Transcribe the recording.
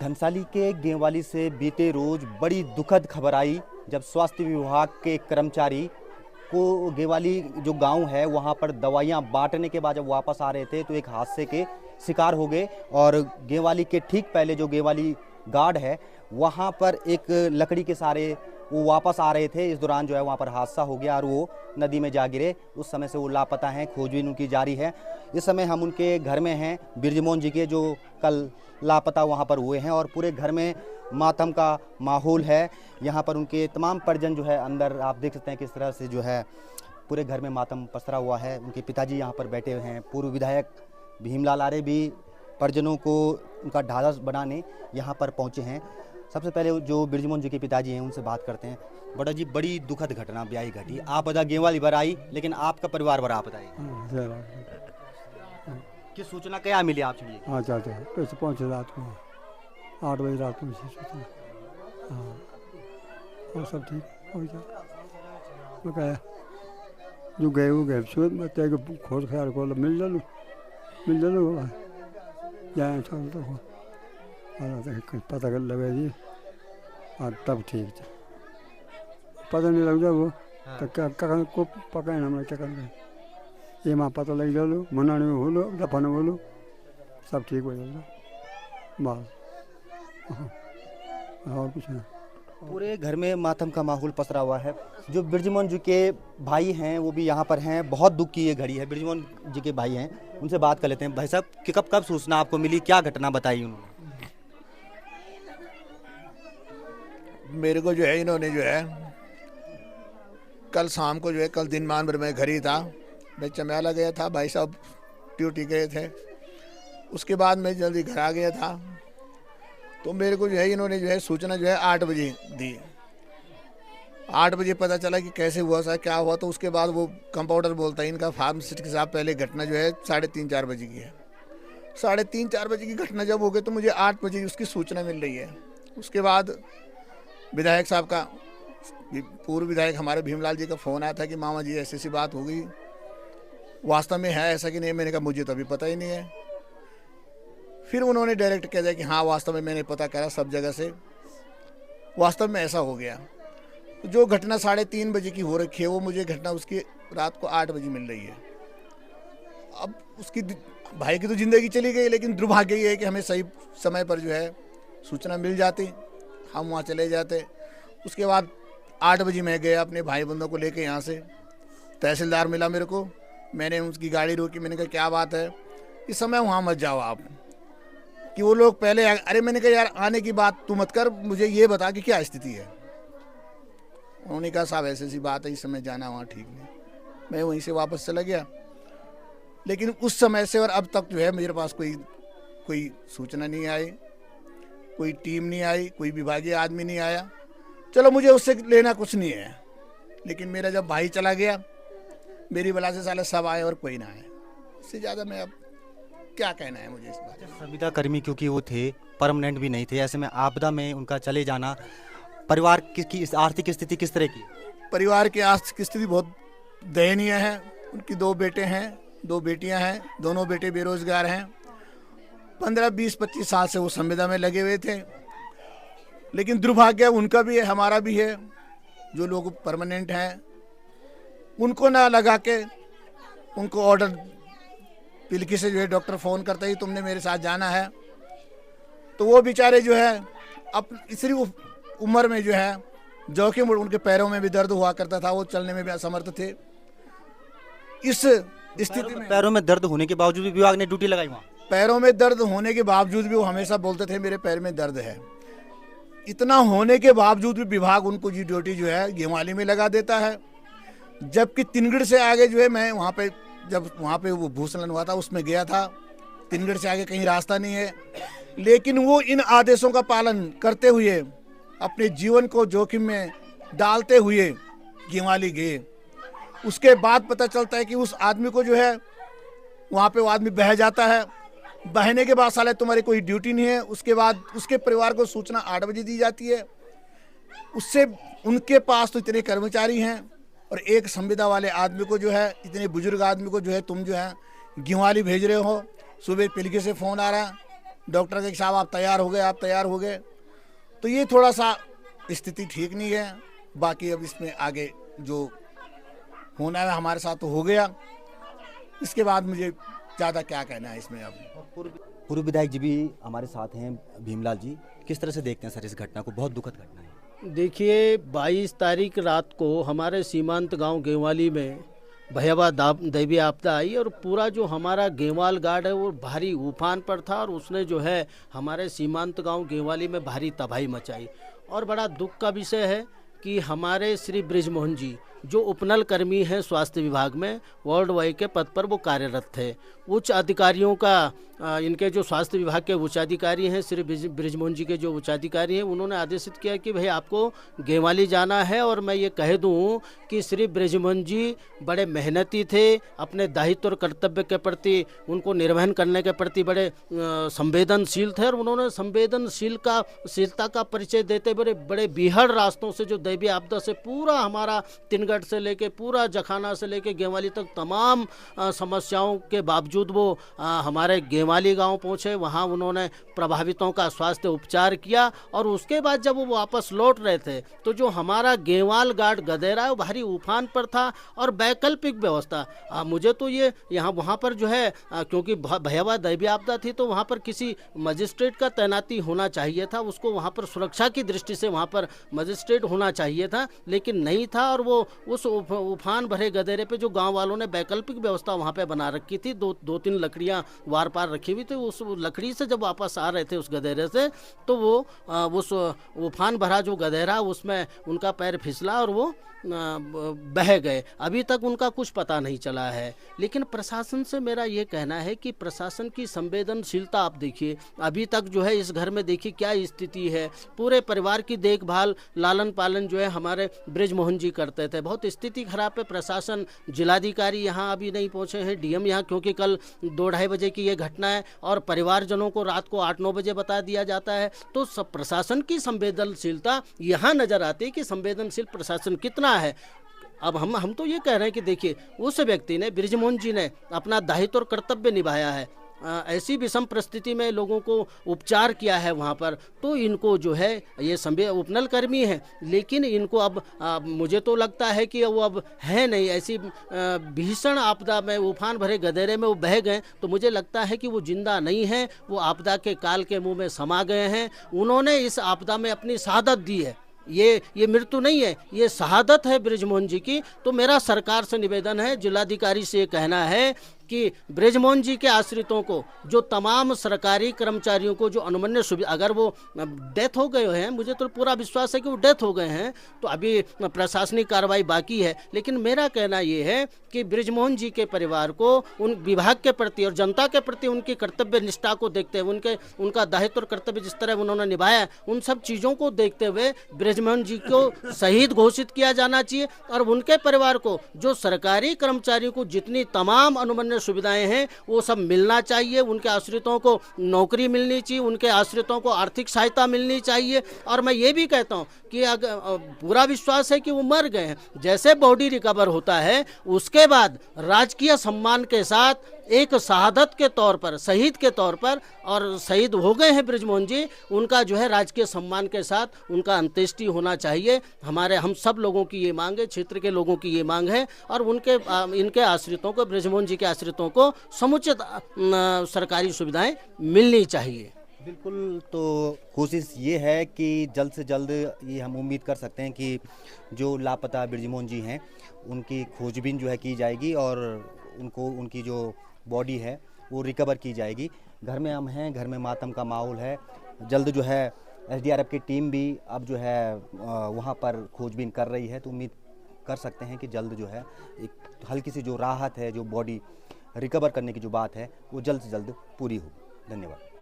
घनसाली के गेंवाली से बीते रोज बड़ी दुखद खबर आई जब स्वास्थ्य विभाग के कर्मचारी को गेंवाली जो गांव है वहां पर दवाइयां बांटने के बाद जब वापस आ रहे थे तो एक हादसे के शिकार हो गए। और गेंवाली के ठीक पहले जो गेंवाली गार्ड है वहां पर एक लकड़ी के सहारे वो वापस आ रहे थे। इस दौरान जो है वहाँ पर हादसा हो गया और वो नदी में जा गिरे। उस समय से वो लापता हैं, खोजबीन उनकी जारी है। इस समय हम उनके घर में हैं, बिरजमोहन जी के, जो कल लापता वहाँ पर हुए हैं और पूरे घर में मातम का माहौल है। यहाँ पर उनके तमाम परिजन जो है अंदर, आप देख सकते हैं किस तरह से जो है पूरे घर में मातम पसरा हुआ है। उनके पिताजी यहाँ पर बैठे हुए हैं। पूर्व विधायक भीमलाल आर्य भी परिजनों को उनका ढांढस बनाने यहाँ पर पहुँचे हैं। सबसे पहले जो बिरजमोहन जी के पिताजी हैं उनसे बात करते हैं। बड़ा जी, बड़ी दुखद घटना ब्याही घटी। आप बता गेंवाली बार आई, लेकिन आपका परिवार भरा आप बताइए कि सूचना क्या मिली आपसे? हाँ चाचा कैसे पहुँचे रात को 8 बजे रात को सूचना। हाँ और सब ठीक हो गया। मैं कहा जो गए वो गए सूरत बच्चे को खोज ख्याल को मिल जालू जाए चलता हो पता कर लगे जी। और तब ठीक था, पता नहीं लग जाए वो तो क्या को पका हमारा क्या करना ये माँ पता लग जालो मनाने में बोलो दफाने बोलो सब ठीक हो जाएगा बस। और कुछ नहीं। पूरे घर में मातम का माहौल पसरा हुआ है। जो बिरजमोहन जी के भाई हैं वो भी यहाँ पर हैं। बहुत दुख की ये घड़ी है। बिरजमोहन जी के भाई हैं, उनसे बात कर लेते हैं। भाई साहब कि कब सूचना आपको मिली, क्या घटना बताई उन्होंने? मेरे को जो है इन्होंने जो है कल शाम को जो है, कल दिन मान भर मैं घर ही था, मैं चम्याला गया था, भाई साहब ड्यूटी गए थे। उसके बाद मैं जल्दी घर आ गया था तो मेरे को जो है इन्होंने जो है सूचना जो है 8 बजे दी। 8 बजे पता चला कि कैसे हुआ सा क्या हुआ। तो उसके बाद वो कंपाउंडर बोलता है इनका फार्मासिस्ट के साथ पहले घटना जो है 3:30-4 बजे की है। 3:30-4 बजे की घटना जब हो गई तो मुझे 8 बजे उसकी सूचना मिल रही है। उसके बाद विधायक साहब का, पूर्व विधायक हमारे भीमलाल जी का फ़ोन आया था कि मामा जी ऐसी बात हो गई, वास्तव में है ऐसा कि नहीं? मैंने कहा मुझे तो अभी पता ही नहीं है। फिर उन्होंने डायरेक्ट कह दिया कि हाँ वास्तव में मैंने पता करा सब जगह से, वास्तव में ऐसा हो गया। जो घटना 3:30 बजे की हो रखी है वो मुझे घटना उसकी रात को 8 बजे मिल रही है। अब उसकी भाई की तो ज़िंदगी चली गई, लेकिन दुर्भाग्य ये है कि हमें सही समय पर जो है सूचना मिल जाती, हम वहाँ चले जाते। उसके बाद 8 बजे मैं गया अपने भाई बंधुओं को लेके यहाँ से। तहसीलदार मिला मेरे को, मैंने उसकी गाड़ी रोकी, मैंने कहा क्या बात है, इस समय वहाँ मत जाओ आप, कि वो लोग पहले अरे मैंने कहा यार आने की बात तू मत कर, मुझे ये बता कि क्या स्थिति है। उन्होंने कहा साहब ऐसी बात है, इस समय जाना वहाँ ठीक नहीं। मैं वहीं से वापस चला गया। लेकिन उस समय से और अब तक जो है मेरे पास कोई सूचना नहीं आई, कोई टीम नहीं आई, कोई विभागीय आदमी नहीं आया। चलो मुझे उससे लेना कुछ नहीं है, लेकिन मेरा जब भाई चला गया मेरी वजह से साले सब आए और कोई ना आए। इससे ज़्यादा मैं अब क्या कहना है मुझे इस बात में। संविदा कर्मी क्योंकि वो थे, परमानेंट भी नहीं थे, ऐसे में आपदा में उनका चले जाना, परिवार की आर्थिक स्थिति किस तरह की? परिवार की आर्थिक स्थिति बहुत दयनीय है। उनकी 2 बेटे हैं, 2 बेटियां हैं, दोनों बेटे बेरोजगार हैं। 15, 20, 25 साल से वो संविदा में लगे हुए थे, लेकिन दुर्भाग्य उनका भी है हमारा भी है। जो लोग परमानेंट हैं उनको ना लगा के उनको ऑर्डर पिलकी से जो है डॉक्टर फ़ोन करता ही तुमने मेरे साथ जाना है, तो वो बेचारे जो है अब इसी उम्र में जो है जोखिम, उनके पैरों में भी दर्द हुआ करता था, वो चलने में भी असमर्थ थे। इस स्थिति में पैरों में दर्द होने के बावजूद भी विभाग ने ड्यूटी लगाई वहाँ। पैरों में दर्द होने के बावजूद भी वो हमेशा बोलते थे मेरे पैर में दर्द है। इतना होने के बावजूद भी विभाग उनको जी ड्यूटी जो है गेंवाली में लगा देता है। जबकि तिनगढ़ से आगे जो है, मैं वहाँ पे जब वहाँ पे वो भूस्खलन हुआ था उसमें गया था, तिनगढ़ से आगे कहीं रास्ता नहीं है, लेकिन वो इन आदेशों का पालन करते हुए अपने जीवन को जोखिम में डालते हुए गेंवाली गए। उसके बाद पता चलता है कि उस आदमी को जो है वहाँ पे वो आदमी बह जाता है। बहने के बाद साले तुम्हारी कोई ड्यूटी नहीं है। उसके बाद उसके परिवार को सूचना 8 बजे दी जाती है। उससे उनके पास तो इतने कर्मचारी हैं और एक संविदा वाले आदमी को जो है, इतने बुजुर्ग आदमी को जो है तुम जो है गेंवाली भेज रहे हो। सुबह पिलके से फ़ोन आ रहा डॉक्टर के साहब आप तैयार हो गए, आप तैयार हो गए। तो ये थोड़ा सा स्थिति ठीक नहीं है। बाकी अब इसमें आगे जो होना है हमारे साथ तो हो गया, इसके बाद मुझे ज़्यादा क्या कहना है इसमें। अब पूर्व विधायक जी भी हमारे साथ हैं, भीमलाल जी, किस तरह से देखते हैं सर इस घटना को? बहुत दुखद घटना है। देखिए 22 तारीख रात को हमारे सीमांत गांव गेवाली में भयावह दैवीय आपदा आई और पूरा जो हमारा गेवाल गार्ड है वो भारी उफान पर था और उसने जो है हमारे सीमांत गांव गेवाली में भारी तबाही मचाई। और बड़ा दुख का विषय है कि हमारे श्री बृजमोहन जी जो उपनल कर्मी हैं स्वास्थ्य विभाग में, वार्ड वाई के पद पर वो कार्यरत थे। उच्च अधिकारियों का इनके जो स्वास्थ्य विभाग के उच्चाधिकारी हैं, श्री बृजमोहन जी के जो उच्चाधिकारी हैं, उन्होंने आदेशित किया कि भाई आपको गेवाली जाना है। और मैं ये कह दूं कि श्री बृजमोहन जी बड़े मेहनती थे, अपने दायित्व और कर्तव्य के प्रति उनको निर्वहन करने के प्रति बड़े संवेदनशील थे और उन्होंने संवेदनशीलता का परिचय देते बड़े बीहड़ रास्तों से जो दैवीय आपदा से पूरा हमारा तिनगढ़ से लेके पूरा जखाना से लेके गेवाली तक तमाम समस्याओं के बावजूद वो हमारे गेवाली गांव पहुंचे। वहां उन्होंने प्रभावितों का स्वास्थ्य उपचार किया और उसके बाद जब वो वापस लौट रहे थे तो जो हमारा गेवाल गार्ड गदेरा है भारी उफान पर था और वैकल्पिक व्यवस्था मुझे तो ये यहाँ वहाँ पर जो है क्योंकि भयावह दैवीय आपदा थी तो वहाँ पर किसी मजिस्ट्रेट का तैनाती होना चाहिए था, उसको वहाँ पर सुरक्षा की दृष्टि से वहाँ पर मजिस्ट्रेट होना चाहिए था, लेकिन नहीं था। और वो उस उफान भरे गदेरे पे जो गांव वालों ने वैकल्पिक व्यवस्था वहाँ पे बना रखी थी, दो तीन लकड़ियाँ वार पार रखी हुई थी, उस लकड़ी से जब वापस आ रहे थे उस गदेरे से तो वो उस उफान भरा जो गदेरा उसमें उनका पैर फिसला और वो बह गए। अभी तक उनका कुछ पता नहीं चला है। लेकिन प्रशासन से मेरा ये कहना है कि प्रशासन की संवेदनशीलता आप देखिए, अभी तक जो है इस घर में देखिए क्या स्थिति है। पूरे परिवार की देखभाल लालन पालन जो है हमारे बृजमोहन जी करते थे। बहुत स्थिति खराब है। प्रशासन, जिलाधिकारी यहाँ अभी नहीं पहुँचे हैं, डीएम यहाँ, क्योंकि कल 2-2:30 बजे की ये घटना है और परिवारजनों को रात को 8-9 बजे बता दिया जाता है। तो सब प्रशासन की संवेदनशीलता यहाँ नजर आती है कि संवेदनशील प्रशासन कितना है। अब हम तो ये कह रहे हैं कि देखिए उस व्यक्ति ने, बृजमोहन जी ने अपना दायित्व और कर्तव्य निभाया है, ऐसी विषम परिस्थिति में लोगों को उपचार किया है वहाँ पर, तो इनको जो है ये उपनल कर्मी है, लेकिन इनको अब मुझे तो लगता है कि वो अब है नहीं। ऐसी भीषण आपदा में उफान भरे गदेरे में वो बह गए तो मुझे लगता है कि वो जिंदा नहीं है, वो आपदा के काल के मुंह में समा गए हैं। उन्होंने इस आपदा में अपनी शहादत दी है। ये मृत्यु नहीं है, ये शहादत है बृजमोहन जी की। तो मेरा सरकार से निवेदन है, जिलाधिकारी से ये कहना है कि बृजमोहन जी के आश्रितों को, जो तमाम सरकारी कर्मचारियों को जो अनुमन्य सुविधा, अगर वो डेथ हो गए हैं, मुझे तो पूरा विश्वास है कि वो डेथ हो गए हैं, तो अभी प्रशासनिक कार्रवाई बाकी है, लेकिन मेरा कहना ये है कि बृजमोहन जी के परिवार को उन विभाग के प्रति और जनता के प्रति उनकी कर्तव्य निष्ठा को देखते हुए, उनका दायित्व और कर्तव्य जिस तरह उन्होंने निभाया, उन सब चीज़ों को देखते हुए बृजमोहन जी को शहीद घोषित किया जाना चाहिए। और उनके परिवार को, जो सरकारी कर्मचारियों को जितनी तमाम अनुमन्य सुविधाएं हैं वो सब मिलना चाहिए। उनके आश्रितों को नौकरी मिलनी चाहिए, उनके आश्रितों को आर्थिक सहायता मिलनी चाहिए। और मैं ये भी कहता हूँ कि अगर पूरा विश्वास है कि वो मर गए हैं, जैसे बॉडी रिकवर होता है उसके बाद राजकीय सम्मान के साथ एक शहादत के तौर पर, शहीद के तौर पर, और शहीद हो गए हैं बृजमोहन जी, उनका जो है राजकीय सम्मान के साथ उनका अंत्येष्टि होना चाहिए। हम सब लोगों की ये मांग है, क्षेत्र के लोगों की ये मांग है। और इनके आश्रितों को, बृजमोहन जी के आश्रितों को समुचित सरकारी सुविधाएं मिलनी चाहिए। बिल्कुल, तो कोशिश ये है कि जल्द से जल्द ये हम उम्मीद कर सकते हैं कि जो लापता बृजमोहन जी हैं उनकी खोजबीन जो है की जाएगी और उनकी जो बॉडी है वो रिकवर की जाएगी। घर में हम हैं, घर में मातम का माहौल है। जल्द जो है एसडीआरएफ की टीम भी अब जो है वहाँ पर खोजबीन कर रही है, तो उम्मीद कर सकते हैं कि जल्द जो है एक हल्की सी जो राहत है, जो बॉडी रिकवर करने की जो बात है, वो जल्द से जल्द पूरी हो। धन्यवाद।